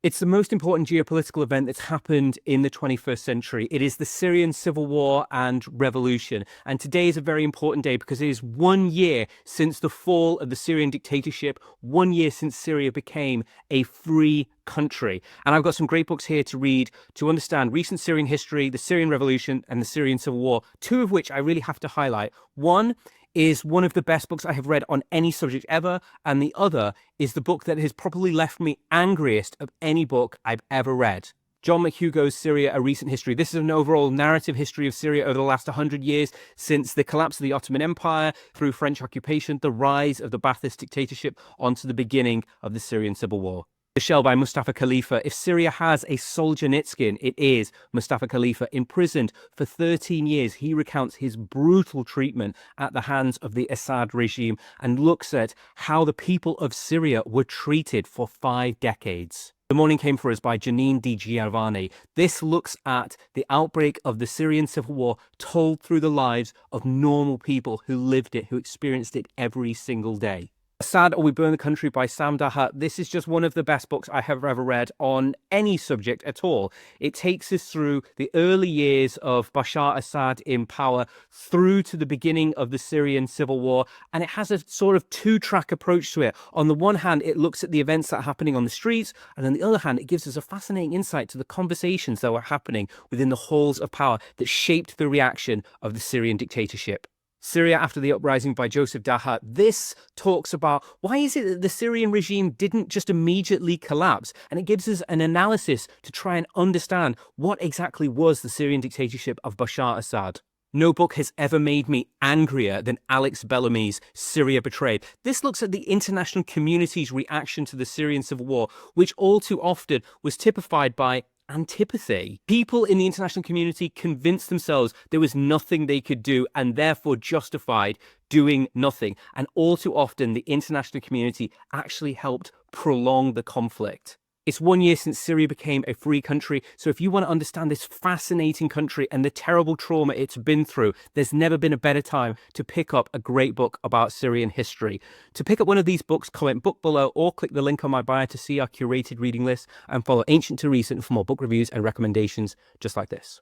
It's the most important geopolitical event that's happened in the 21st century. It is the Syrian civil war and revolution. And today is a very important day because it is 1 year since the fall of the Syrian dictatorship, 1 year since Syria became a free country. And I've got some great books here to read to understand recent Syrian history, the Syrian revolution, and the Syrian civil war, two of which I really have to highlight. One is one of the best books I have read on any subject ever, and the other is the book that has probably left me angriest of any book I've ever read. John McHugo's Syria, A Recent History. This is an overall narrative history of Syria over the last 100 years, since the collapse of the Ottoman Empire, through French occupation, the rise of the Ba'athist dictatorship, onto the beginning of the Syrian civil war. The Shell by Mustafa Khalifa. If Syria has a Solzhenitsyn, it is Mustafa Khalifa. Imprisoned for 13 years, he recounts his brutal treatment at the hands of the Assad regime and looks at how the people of Syria were treated for 5 decades. The Morning Came for Us by Janine Di Giovanni. This looks at the outbreak of the Syrian civil war told through the lives of normal people who lived it, who experienced it every single day. Assad or We Burn the Country by Sam Dahat. This is just one of the best books I have ever read on any subject at all. It takes us through the early years of Bashar Assad in power through to the beginning of the Syrian civil war, and it has a sort of two-track approach to it. On the one hand, it looks at the events that are happening on the streets, and on the other hand, it gives us a fascinating insight to the conversations that were happening within the halls of power that shaped the reaction of the Syrian dictatorship. Syria After the Uprising by Joseph Dahat. This talks about why is it that the Syrian regime didn't just immediately collapse, and it gives us an analysis to try and understand what exactly was the Syrian dictatorship of Bashar Assad. No book has ever made me angrier than Alex Bellamy's Syria Betrayed. This looks at the international community's reaction to the Syrian civil war, which all too often was typified by antipathy. People in the international community convinced themselves there was nothing they could do and therefore justified doing nothing. And all too often, the international community actually helped prolong the conflict. It's 1 year since Syria became a free country, so if you want to understand this fascinating country and the terrible trauma it's been through, there's never been a better time to pick up a great book about Syrian history. To pick up one of these books, comment book below or click the link on my bio to see our curated reading list, and follow Ancient to Recent for more book reviews and recommendations just like this.